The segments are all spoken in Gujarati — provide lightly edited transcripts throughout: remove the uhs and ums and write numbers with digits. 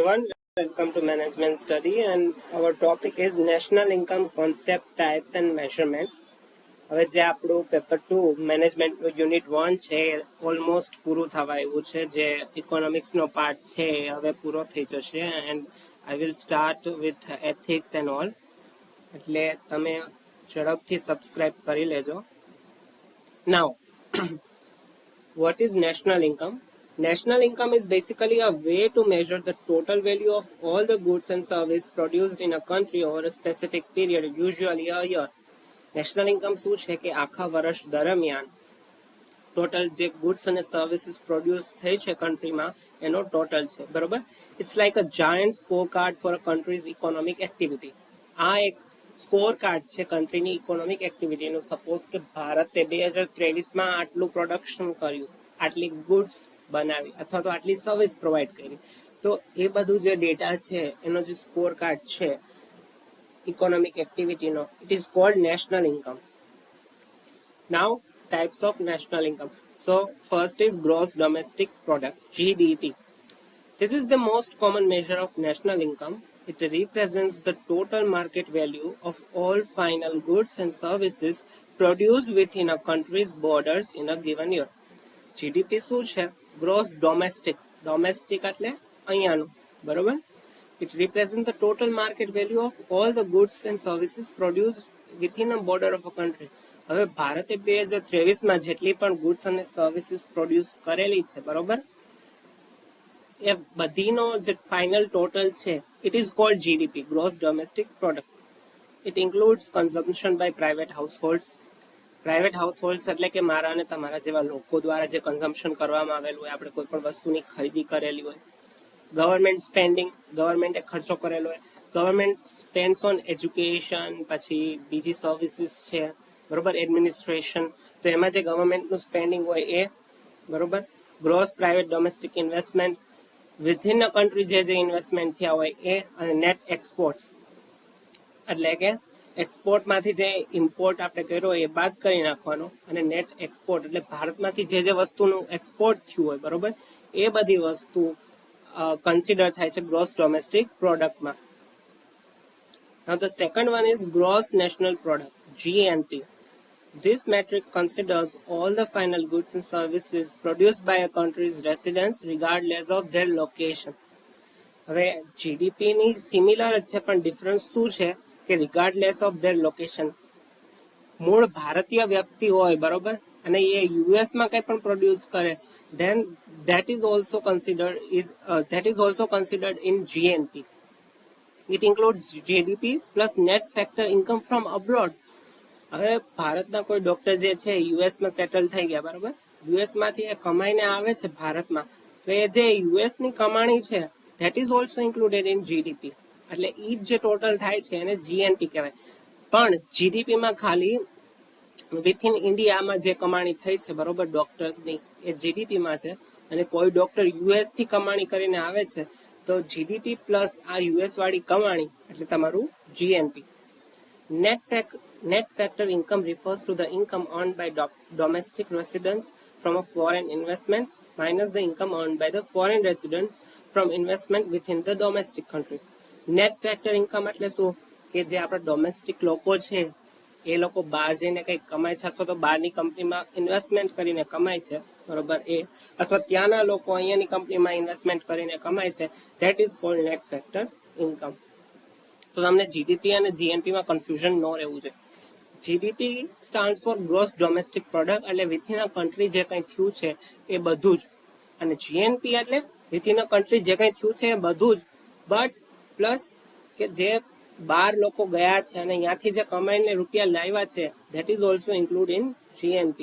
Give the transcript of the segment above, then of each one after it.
Everyone, welcome to management study and our topic is national income concept types and measurements. હવે જે આપણું પેપર 2 મેનેજમેન્ટ યુનિટ 1 છે ઓલમોસ્ટ પૂરું થવા આવ્યું છે. જે ઇકોનોમિક્સ નો પાર્ટ છે હવે પૂરો થઈ જશે and I will start with ethics and all. એટલે તમે ઝડપથી સબસ્ક્રાઇબ કરી લેજો. નાઉ what is national income? National income is basically a way to measure the total value of all the goods and services produced in a country over a specific period, usually a year. National income શું છે કે આખા વર્ષ દરમિયાન ટોટલ જે ગુડ્સ અને સર્વિસીસ પ્રોડ્યુસ થઈ છે કન્ટ્રીમાં એનો ટોટલ છે, બરોબર. It's like a giant score card for a countries economic activity. આ એક સ્કોર કાર્ડ છે કન્ટ્રીની ઇકોનોમિક એક્ટિવિટીનું. સપોઝ કે ભારતે 2023માં આટલું પ્રોડક્શન કર્યું, આટલી ગુડ્સ બનાવી અથવા તો આટલી સર્વિસ પ્રોવાઈડ કરી, તો એ બધું જે ડેટા છે એનો જે સ્કોર કાર્ડ છે economic activity, no, it is called national income. Now, types of national income. So first is gross domestic product, GDP. This is the most common measure of national income. It represents the total market value of all final goods and services produced within a country's borders in a given year. GDP શું છે? gross domestic એટલે અહીંયાનું, બરોબર. It represents the total market value of all the goods and services produced within a border of a country. હવે ભારતે 2023માં જેટલી પણ ગુડ્સ અને સર્વિસીસ પ્રોડ્યુસ કરેલી છે, બરોબર, એ બધીનો જે ફાઇનલ ટોટલ છે it is called GDP, gross domestic product. It includes consumption by private households. Private households એટલે કે મારા અને તમારા જેવા લોકો દ્વારા જે કન્ઝમ્પશન કરવામાં આવેલું હોય, આપણે કોઈ પણ વસ્તુની ખરીદી કરેલી હોય. ગવર્મેન્ટ સ્પેન્ડિંગ, ગવર્મેન્ટે ખર્ચો કરેલો હોય. ગવર્મેન્ટ સ્પેન્ડ્સ ઓન એજ્યુકેશન, પછી બીજી સર્વિસીસ છે, બરોબર, એડમિનિસ્ટ્રેશન. તો એમાં જે ગવર્મેન્ટનું સ્પેન્ડિંગ હોય એ, બરોબર. Gross private domestic investment, within a country જે ઇન્વેસ્ટમેન્ટ થયા હોય એ. અને નેટ એક્સપોર્ટ્સ એટલે કે એક્સપોર્ટમાંથી જે ઇમ્પોર્ટ આપણે કર્યો હોય એ બાદ કરી નાખવાનો. અને નેટ એક્સપોર્ટ એટલે ભારતમાંથી જે વસ્તુનું એક્સપોર્ટ થયું હોય, બરોબર, એ બધી વસ્તુ consider થાય છે gross domestic product માં. Now the second one is gross national product, GNP. This metric considers all the final goods and services produced by a country's residents regardless of their location. હવે GDP ની સિમિલર જ છે પણ ડિફરન્સ શું છે કે regardless of their location. મૂળ ભારતીય વ્યક્તિ હોય, બરોબર, અને એ યુએસ માં કંઈ પણ પ્રોડ્યુસ કરે, then that is also considered in GNP. It includes GDP plus net factor income from abroad. હવે ભારતના કોઈ ડોક્ટર જે છે યુએસ માં સેટલ થઈ ગયા, બરોબર, યુએસ માંથી એ કમાઈને આવે છે ભારતમાં, તો એ જે યુએસ ની કમાણી છે that is also included in GDP. એટલે ઈ જે ટોટલ થાય છે એને GNP કહેવાય. પણ જીડીપી માં ખાલી વિથિન ઇન્ડિયામાં જે કમાણી થઈ છે, બરોબર, ડોક્ટર્સની, એ જીડીપીમાં છે. અને કોઈ ડોક્ટર યુએસ થી કમાણી કરીને આવે છે તો જીડીપી પ્લસ આ યુએસ વાળી કમાણી એટલે તમારું GNP. Net factor income refers to the income earned by domestic residents from a foreign investments minus the income earned by the foreign residents from investment within the domestic country. Net factor income એટલે શું કે જે આપણા ડોમેસ્ટિક લોકો છે એ લોકો બહાર જઈને કંઈક કમાય છે અથવા તો બહારની કંપનીમાં ઇન્વેસ્ટમેન્ટ કરીને કમાય છે, બરોબર, એ અથવા ત્યાંના લોકો અહીંયાની કંપનીમાં ઇન્વેસ્ટમેન્ટ કરીને કમાય છે, that is called net factor income. તો તમને જીડીપી અને જીએનપીમાં કન્ફ્યુઝન ન રહેવું જોઈએ. GDP stands for gross domestic product એટલે વિથિન અ કન્ટ્રી જે કંઈ થયું છે એ બધું જ. અને જીએનપી એટલે વિથિન અ કન્ટ્રી જે કંઈ થયું છે એ બધું જ, બટ પ્લસ કે જે બાર લોકો ગયા છે અને ત્યાંથી જે કમાઈને રૂપિયા લાવ્યા છે that is also included in GNP.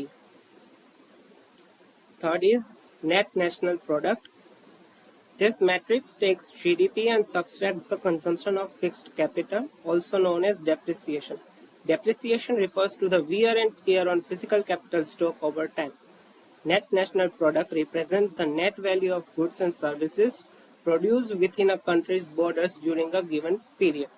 Third is net national product. This matrix takes GDP and subtracts the consumption of fixed capital, also known as depreciation. Depreciation refers to the wear and tear on physical capital stock over time. Net national product represents the net value of goods and services produced within a country's borders during a given period.